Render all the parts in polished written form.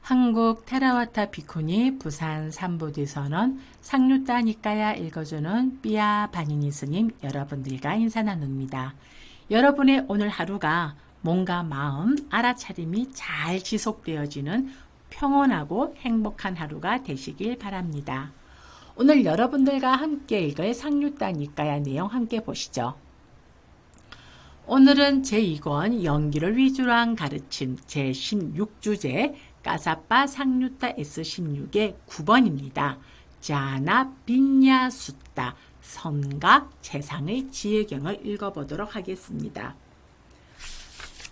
한국 테라와타 비쿠니 부산 삼보디선언 상류따 니까야 읽어주는 삐아 바니니 스님 여러분들과 인사 나눕니다. 여러분의 오늘 하루가 몸과 마음 알아차림이 잘 지속되어지는 평온하고 행복한 하루가 되시길 바랍니다. 오늘 여러분들과 함께 읽을 상류따 니까야 내용 함께 보시죠. 오늘은 제2권 연기를 위주로 한 가르침 제16주제 까사빠 상류따 S16의 9번입니다. 자나 빈야 숫다 선각 재상의 지혜경을 읽어보도록 하겠습니다.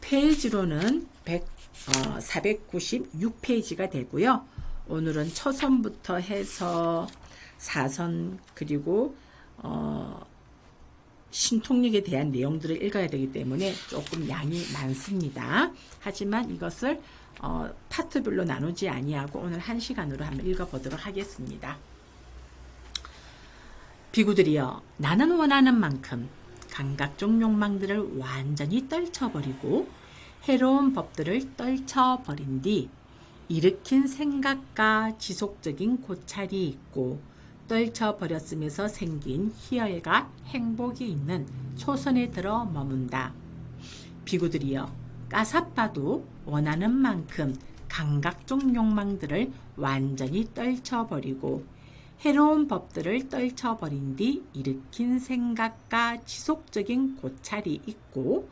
페이지로는 496페이지가 되고요. 오늘은 초선부터 해서 4선 그리고 신통력에 대한 내용들을 읽어야 되기 때문에 조금 양이 많습니다. 하지만 이것을 파트별로 나누지 아니하고 오늘 1시간으로 한번 읽어보도록 하겠습니다. 비구들이여, 나는 원하는 만큼 감각적 욕망들을 완전히 떨쳐버리고 해로운 법들을 떨쳐버린 뒤 일으킨 생각과 지속적인 고찰이 있고 떨쳐버렸으면서 생긴 희열과 행복이 있는 초선에 들어 머문다. 비구들이여, 까사빠도 원하는 만큼 감각적 욕망들을 완전히 떨쳐버리고 해로운 법들을 떨쳐버린 뒤 일으킨 생각과 지속적인 고찰이 있고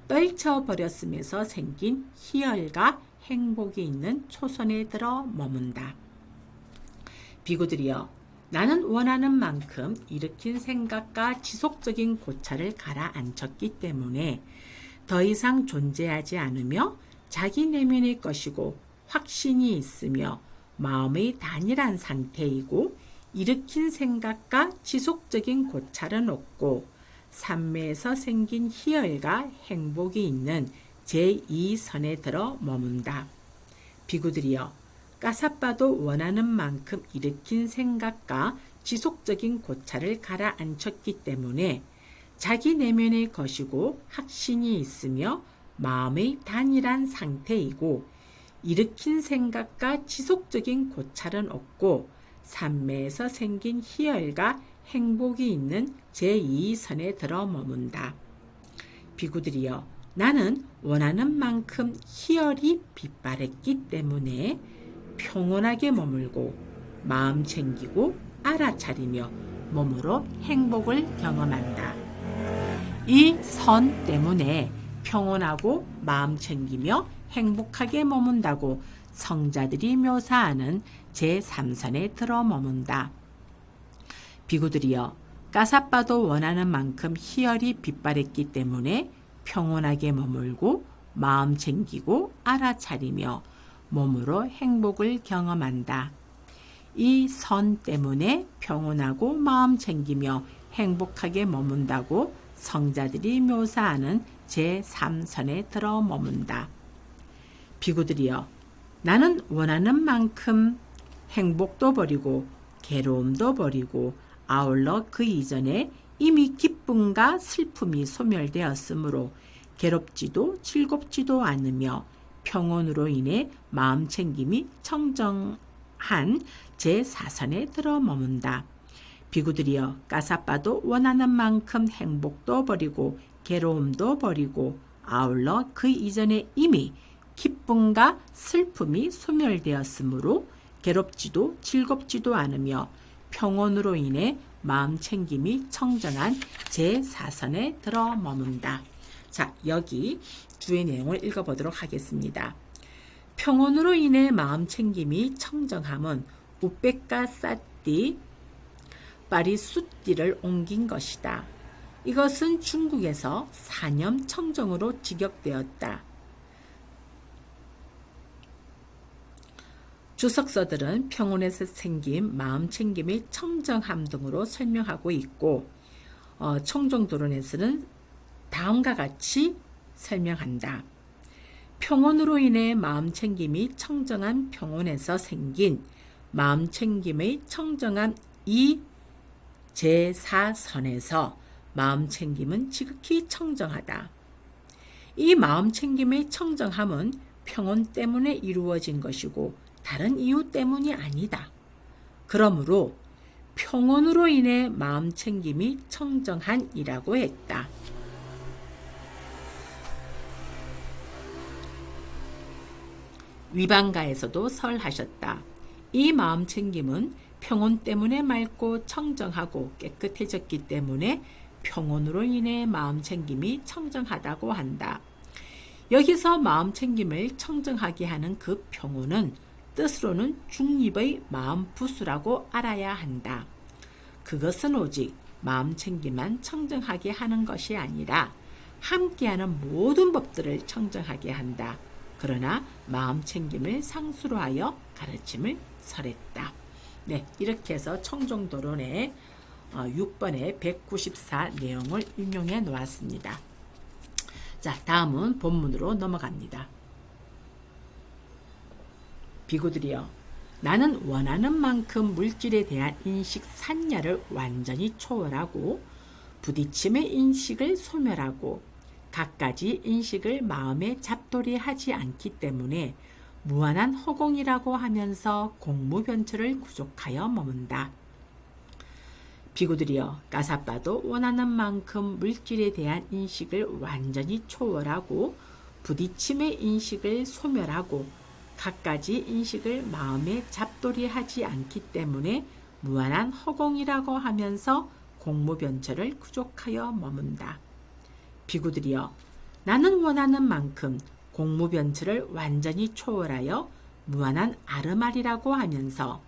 떨쳐버렸으면서 생긴 희열과 행복이 있는 초선에 들어 머문다. 비구들이여, 나는 원하는 만큼 일으킨 생각과 지속적인 고찰을 가라앉혔기 때문에 더 이상 존재하지 않으며 자기 내면의 것이고 확신이 있으며 마음의 단일한 상태이고 일으킨 생각과 지속적인 고찰은 없고 삼매에서 생긴 희열과 행복이 있는 제2선에 들어 머문다. 비구들이여, 까사빠도 원하는 만큼 일으킨 생각과 지속적인 고찰을 가라앉혔기 때문에 자기 내면의 것이고 확신이 있으며 마음의 단일한 상태이고 일으킨 생각과 지속적인 고찰은 없고 삼매에서 생긴 희열과 행복이 있는 제2선에 들어 머문다. 비구들이여, 나는 원하는 만큼 희열이 빛바랬기 때문에 평온하게 머물고 마음 챙기고 알아차리며 몸으로 행복을 경험한다. 이 선 때문에 평온하고 마음 챙기며 행복하게 머문다고 성자들이 묘사하는 제3선에 들어 머문다. 비구들이여, 까사빠도 원하는 만큼 희열이 빛바랬기 때문에 평온하게 머물고 마음 챙기고 알아차리며 몸으로 행복을 경험한다. 이 선 때문에 평온하고 마음 챙기며 행복하게 머문다고 성자들이 묘사하는 제3선에 들어 머문다. 비구들이여, 나는 원하는 만큼 행복도 버리고 괴로움도 버리고 아울러 그 이전에 이미 기쁨과 슬픔이 소멸되었으므로 괴롭지도 즐겁지도 않으며 평온으로 인해 마음 챙김이 청정한 제4선에 들어 머문다. 비구들이여, 까사빠도 원하는 만큼 행복도 버리고 괴로움도 버리고 아울러 그 이전에 이미 기쁨과 슬픔이 소멸되었으므로 괴롭지도 즐겁지도 않으며 평온으로 인해 마음 챙김이 청정한 제4선에 들어 머문다. 자, 여기 주의 내용을 읽어보도록 하겠습니다. 평온으로 인해 마음 챙김이 청정함은 우백가 싸띠 파리숫띠를 옮긴 것이다. 이것은 중국에서 사념 청정으로 직역되었다. 주석서들은 평온에서 생긴 마음 챙김의 청정함 등으로 설명하고 있고 청정도론에서는 다음과 같이 설명한다. 평온으로 인해 마음 챙김이 청정한 평온에서 생긴 마음 챙김의 청정한 이 제4선에서 마음 챙김은 지극히 청정하다. 이 마음 챙김의 청정함은 평온 때문에 이루어진 것이고 다른 이유 때문이 아니다. 그러므로 평온으로 인해 마음 챙김이 청정한이라고 했다. 위반가에서도 설하셨다. 이 마음 챙김은 평온 때문에 맑고 청정하고 깨끗해졌기 때문에 평온으로 인해 마음 챙김이 청정하다고 한다. 여기서 마음 챙김을 청정하게 하는 그 평온은 뜻으로는 중립의 마음 부수라고 알아야 한다. 그것은 오직 마음 챙김만 청정하게 하는 것이 아니라 함께하는 모든 법들을 청정하게 한다. 그러나 마음 챙김을 상수로 하여 가르침을 설했다. 네, 이렇게 해서 청정도론의 6번의 194 내용을 인용해 놓았습니다. 자, 다음은 본문으로 넘어갑니다. 비구들이여, 나는 원하는 만큼 물질에 대한 인식 산야를 완전히 초월하고 부딪힘의 인식을 소멸하고 갖가지 인식을 마음에 잡돌이하지 않기 때문에 무한한 허공이라고 하면서 공무변처를 구족하여 머문다. 비구들이여, 까사빠도 원하는 만큼 물질에 대한 인식을 완전히 초월하고 부딪힘의 인식을 소멸하고 갖가지 인식을 마음에 잡돌이하지 않기 때문에 무한한 허공이라고 하면서 공무변처를 구족하여 머문다. 비구들이여, 나는 원하는 만큼 공무변처를 완전히 초월하여 무한한 아르말이라고 하면서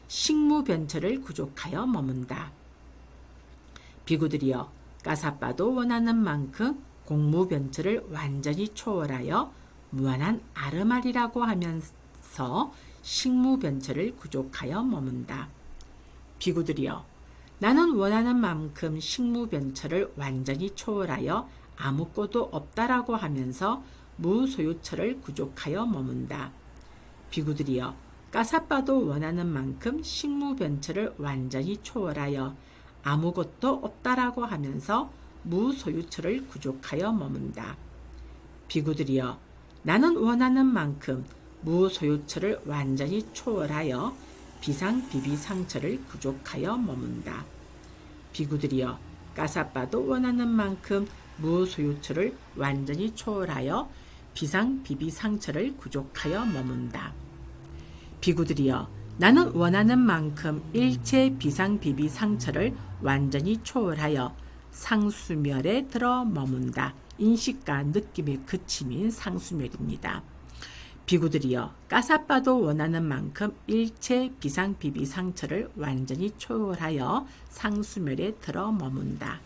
식무변처를 구족하여 머문다. 비구들이여, 까사빠도 원하는 만큼 공무변처를 완전히 초월하여 무한한 아르말이라고 하면서 식무변처를 구족하여 머문다. 비구들이여, 나는 원하는 만큼 식무변처를 완전히 초월하여 아무것도 없다라고 하면서 무소유처를 구족하여 머문다. 비구들이여, 까사빠도 원하는 만큼 식무변처를 완전히 초월하여 아무것도 없다라고 하면서 무소유처를 구족하여 머문다. 비구들이여, 나는 원하는 만큼 무소유처를 완전히 초월하여 비상비비상처를 구족하여 머문다. 비구들이여, 까사빠도 원하는 만큼 무소유처를 완전히 초월하여 비상비비상처를 구족하여 머문다. 비구들이여, 나는 원하는 만큼 일체 비상비비상처를 완전히 초월하여 상수멸에 들어 머문다. 인식과 느낌의 그침인 상수멸입니다. 비구들이여, 까사빠도 원하는 만큼 일체 비상비비상처를 완전히 초월하여 상수멸에 들어 머문다.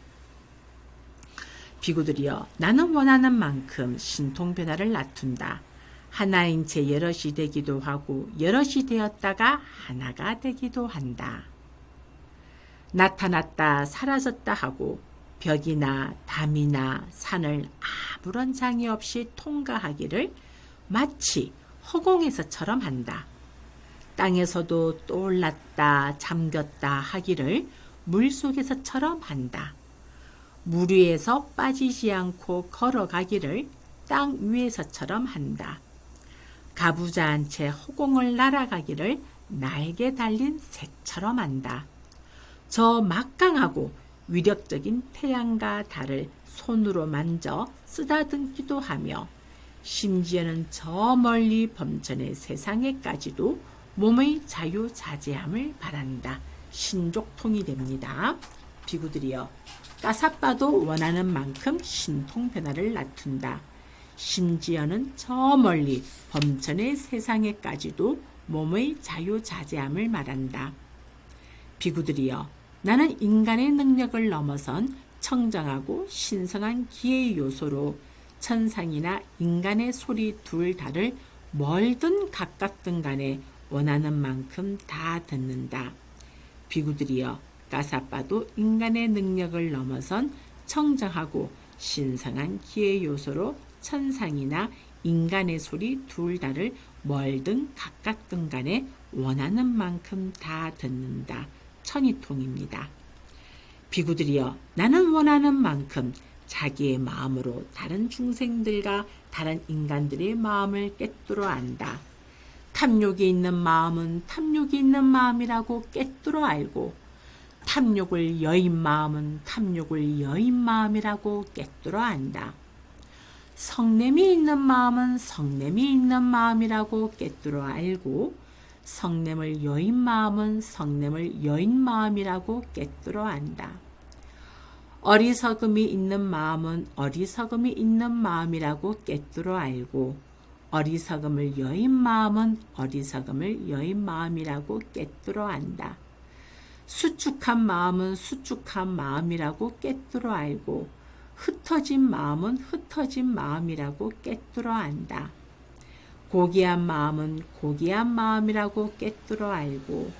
비구들이여, 나는 원하는 만큼 신통변화를 낮춘다. 하나인 채 여럿이 되기도 하고 여럿이 되었다가 하나가 되기도 한다. 나타났다 사라졌다 하고 벽이나 담이나 산을 아무런 장애 없이 통과하기를 마치 허공에서처럼 한다. 땅에서도 떠올랐다 잠겼다 하기를 물속에서처럼 한다. 물 위에서 빠지지 않고 걸어가기를 땅 위에서처럼 한다. 가부좌한 채 허공을 날아가기를 날개 달린 새처럼 한다. 저 막강하고 위력적인 태양과 달을 손으로 만져 쓰다듬기도 하며 심지어는 저 멀리 범천의 세상에까지도 몸의 자유자재함을 바란다. 신족통이 됩니다. 비구들이여, 까사빠도 원하는 만큼 신통변화를 낮춘다. 심지어는 저 멀리 범천의 세상에까지도 몸의 자유자재함을 말한다. 비구들이여, 나는 인간의 능력을 넘어선 청정하고 신선한 기의 요소로 천상이나 인간의 소리 둘 다를 멀든 가깝든 간에 원하는 만큼 다 듣는다. 비구들이여, 까사빠도 인간의 능력을 넘어선 청정하고 신선한 기의 요소로 천상이나 인간의 소리 둘 다를 멀든 가깝든 간에 원하는 만큼 다 듣는다. 천이통입니다. 비구들이여, 나는 원하는 만큼 자기의 마음으로 다른 중생들과 다른 인간들의 마음을 꿰뚫어 안다. 탐욕이 있는 마음은 탐욕이 있는 마음이라고 꿰뚫어 알고 탐욕을 여인 마음은 탐욕을 여인 마음이라고 꿰뚫어 안다. 성냄이 있는 마음은 성냄이 있는 마음이라고 꿰뚫어 알고 성냄을 여인 마음은 성냄을 여인 마음이라고 꿰뚫어 안다. 어리석음이 있는 마음은 어리석음이 있는 마음이라고 꿰뚫어 알고 어리석음을 여인 마음은 어리석음을 여인 마음이라고 꿰뚫어 안다. 수축한 마음은 수축한 마음이라고 꿰뚫어 알고 흩어진 마음은 흩어진 마음이라고 꿰뚫어 안다. 고귀한 마음은 고귀한 마음이라고 꿰뚫어 알고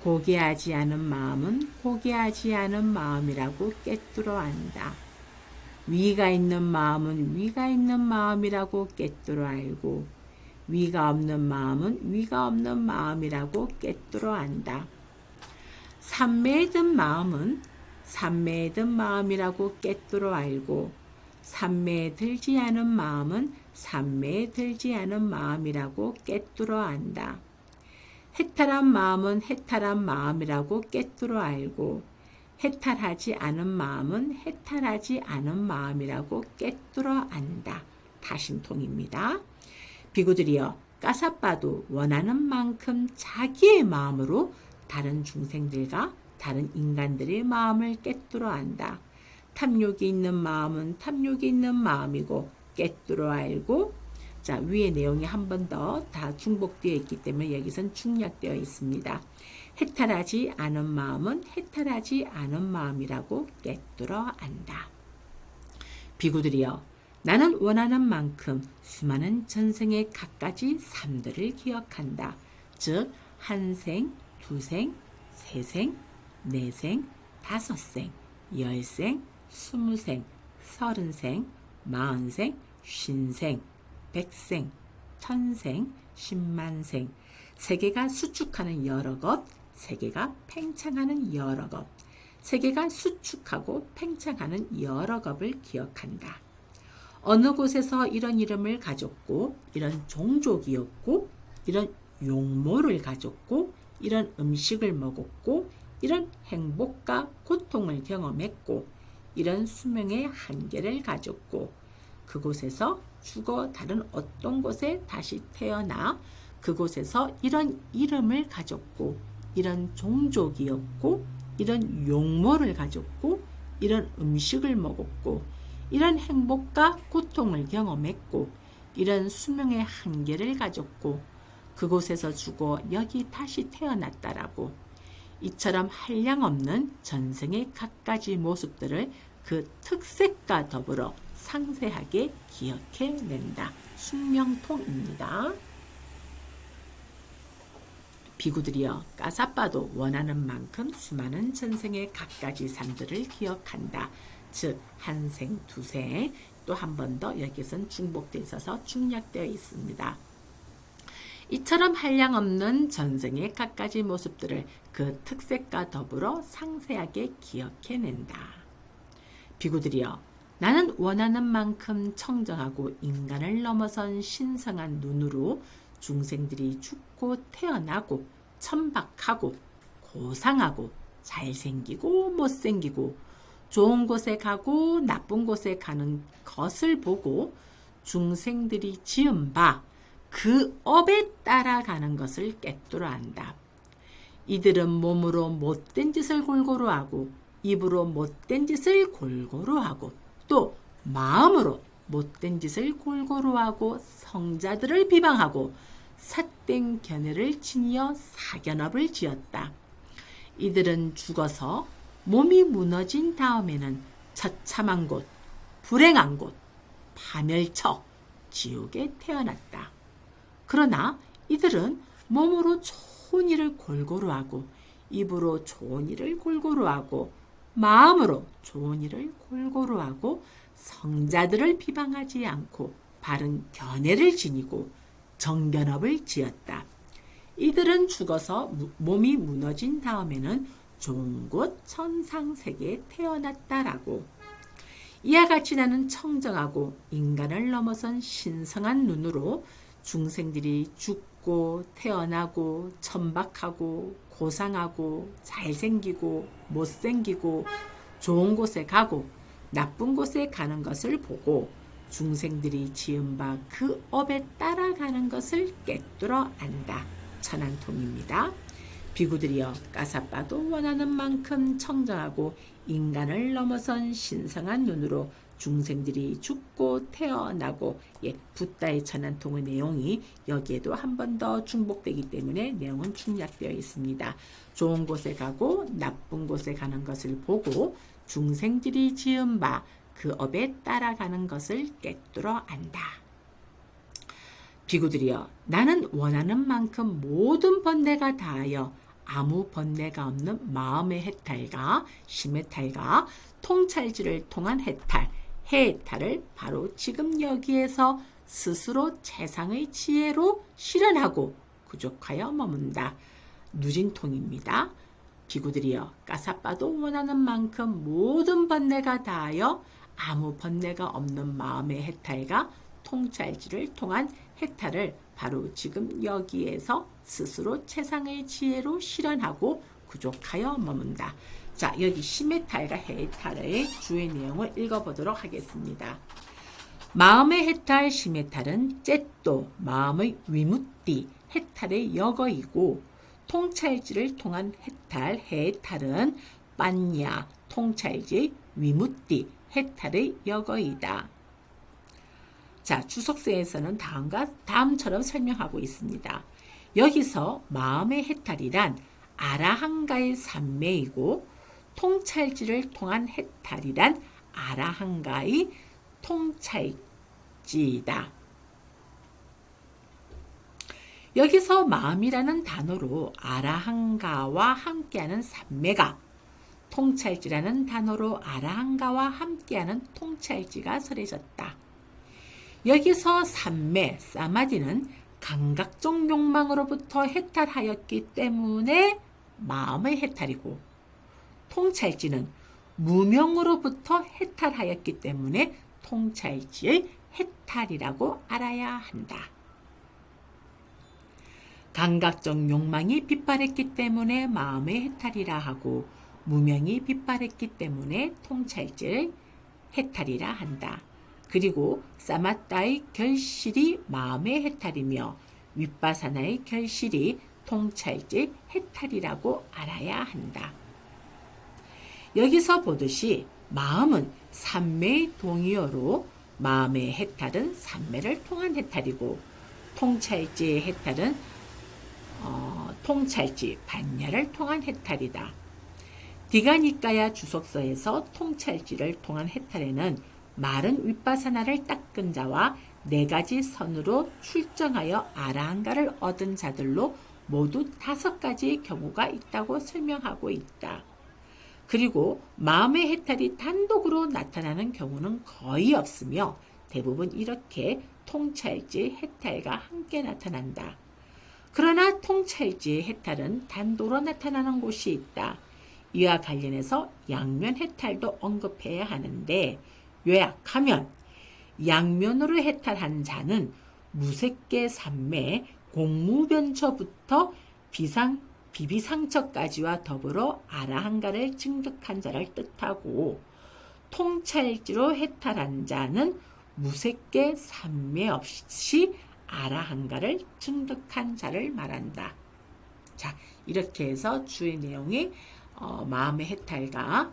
고귀하지 않은 마음은 고귀하지 않은 마음이라고 꿰뚫어 안다. 위가 있는 마음은 위가 있는 마음이라고 꿰뚫어 알고 위가 없는 마음은 위가 없는 마음이라고 꿰뚫어 안다. 산매에 든 마음은 산매에 든 마음이라고 꿰뚫어 알고 산매에 들지 않은 마음은 산매에 들지 않은 마음이라고 꿰뚫어 안다. 해탈한 마음은 해탈한 마음이라고 꿰뚫어 알고 해탈하지 않은 마음은 해탈하지 않은 마음이라고 꿰뚫어 안다. 다신통입니다. 비구들이여 까사빠도 원하는 만큼 자기의 마음으로 다른 중생들과 다른 인간들의 마음을 꿰뚫어 안다. 탐욕이 있는 마음은 탐욕이 있는 마음이고 꿰뚫어 알고 자 위의 내용이 한 번 더 다 중복되어 있기 때문에 여기선 중략되어 있습니다. 해탈하지 않은 마음은 해탈하지 않은 마음이라고 꿰뚫어 안다. 비구들이여 나는 원하는 만큼 수많은 전생의 갖가지 삶들을 기억한다. 즉 한 생, 두 생, 세 생, 네 생, 다섯 생, 열 생, 스무 생, 서른 생, 마흔 생, 쉰 생, 백생, 천생, 십만생, 세계가 수축하는 여러 것, 세계가 팽창하는 여러 것, 세계가 수축하고 팽창하는 여러 것을 기억한다. 어느 곳에서 이런 이름을 가졌고 이런 종족이었고 이런 용모를 가졌고 이런 음식을 먹었고 이런 행복과 고통을 경험했고 이런 수명의 한계를 가졌고 그곳에서 죽어 다른 어떤 곳에 다시 태어나 그곳에서 이런 이름을 가졌고 이런 종족이었고 이런 용모를 가졌고 이런 음식을 먹었고 이런 행복과 고통을 경험했고 이런 수명의 한계를 가졌고 그곳에서 죽어 여기 다시 태어났다라고 이처럼 한량없는 전생의 갖가지 모습들을 그 특색과 더불어 상세하게 기억해낸다. 숙명통입니다. 비구들이여 까사빠도 원하는 만큼 수많은 전생의 갖가지 삶들을 기억한다. 즉 한 생, 두 생, 또 한 번 더 여기선 중복되어 있어서 중략되어 있습니다. 이처럼 한량없는 전생의 갖가지 모습들을 그 특색과 더불어 상세하게 기억해낸다. 비구들이여 나는 원하는 만큼 청정하고 인간을 넘어선 신성한 눈으로 중생들이 죽고 태어나고 천박하고 고상하고 잘생기고 못생기고 좋은 곳에 가고 나쁜 곳에 가는 것을 보고 중생들이 지은 바 그 업에 따라가는 것을 꿰뚫어 안다. 이들은 몸으로 못된 짓을 골고루 하고 입으로 못된 짓을 골고루 하고 또 마음으로 못된 짓을 골고루 하고 성자들을 비방하고 삿된 견해를 지니어 사견업을 지었다. 이들은 죽어서 몸이 무너진 다음에는 처참한 곳, 불행한 곳, 파멸처, 지옥에 태어났다. 그러나 이들은 몸으로 좋은 일을 골고루 하고 입으로 좋은 일을 골고루 하고 마음으로 좋은 일을 골고루 하고 성자들을 비방하지 않고 바른 견해를 지니고 정견업을 지었다. 이들은 죽어서 몸이 무너진 다음에는 좋은 곳 천상세계에 태어났다라고. 이와 같이 나는 청정하고 인간을 넘어선 신성한 눈으로 중생들이 죽고 태어나고 천박하고 고상하고 잘생기고 못생기고 좋은 곳에 가고 나쁜 곳에 가는 것을 보고 중생들이 지은 바 그 업에 따라가는 것을 꿰뚫어 안다. 천안통입니다. 비구들이여 까사빠도 원하는 만큼 청정하고 인간을 넘어선 신성한 눈으로 중생들이 죽고 태어나고 붓다의 천안통의 내용이 여기에도 한 번 더 중복되기 때문에 내용은 중략되어 있습니다. 좋은 곳에 가고 나쁜 곳에 가는 것을 보고 중생들이 지은 바 그 업에 따라가는 것을 꿰뚫어 안다. 비구들이여 나는 원하는 만큼 모든 번뇌가 다하여 아무 번뇌가 없는 마음의 해탈과 심해탈과 통찰지를 통한 해탈, 해탈을 바로 지금 여기에서 스스로 최상의 지혜로 실현하고 구족하여 머문다. 누진통입니다. 비구들이여 까사빠도 원하는 만큼 모든 번뇌가 다하여 아무 번뇌가 없는 마음의 해탈과 통찰지를 통한 해탈을 바로 지금 여기에서 스스로 최상의 지혜로 실현하고 구족하여 머문다. 자, 여기 심해탈과 해탈의 주의 내용을 읽어보도록 하겠습니다. 마음의 해탈, 심해탈은 째또 마음의 위무띠, 해탈의 역어이고 통찰지를 통한 해탈, 해탈은 빤야, 통찰지, 위무띠, 해탈의 역어이다. 자, 주석서에서는 다음처럼 설명하고 있습니다. 여기서 마음의 해탈이란 아라한가의 삼매이고 통찰지를 통한 해탈이란 아라한가의 통찰지이다. 여기서 마음이라는 단어로 아라한가와 함께하는 삼매가, 통찰지라는 단어로 아라한가와 함께하는 통찰지가 설해졌다. 여기서 삼매, 사마디는 감각적 욕망으로부터 해탈하였기 때문에 마음의 해탈이고, 통찰지는 무명으로부터 해탈하였기 때문에 통찰지의 해탈이라고 알아야 한다. 감각적 욕망이 빗발했기 때문에 마음의 해탈이라 하고, 무명이 빗발했기 때문에 통찰지의 해탈이라 한다. 그리고 사마타의 결실이 마음의 해탈이며 윗바사나의 결실이 통찰지 해탈이라고 알아야 한다. 여기서 보듯이 마음은 삼매의 동의어로 마음의 해탈은 삼매를 통한 해탈이고 통찰지의 해탈은 통찰지 반야를 통한 해탈이다. 디가니까야 주석서에서 통찰지를 통한 해탈에는 마른 윗바사나를 닦은 자와 4가지 선으로 출정하여 아라한가를 얻은 자들로 모두 5가지의 경우가 있다고 설명하고 있다. 그리고 마음의 해탈이 단독으로 나타나는 경우는 거의 없으며 대부분 이렇게 통찰지의 해탈과 함께 나타난다. 그러나 통찰지의 해탈은 단독으로 나타나는 곳이 있다. 이와 관련해서 양면 해탈도 언급해야 하는데 요약하면 양면으로 해탈한 자는 무색계 삼매 공무변처부터 비비상처까지와 더불어 아라한가를 증득한 자를 뜻하고 통찰지로 해탈한 자는 무색계 삼매 없이 아라한가를 증득한 자를 말한다. 자, 이렇게 해서 주의 내용이 마음의 해탈과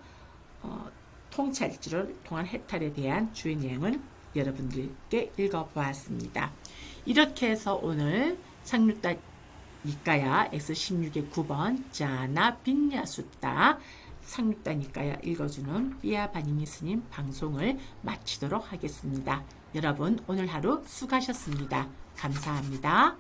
통찰지를 통한 해탈에 대한 주의 내용을 여러분들께 읽어보았습니다. 이렇게 해서 오늘 상류따 니까야 X16의 9번 자나 빈야수따 상류따 니까야 읽어주는 삐아 바니니 스님 방송을 마치도록 하겠습니다. 여러분 오늘 하루 수고하셨습니다. 감사합니다.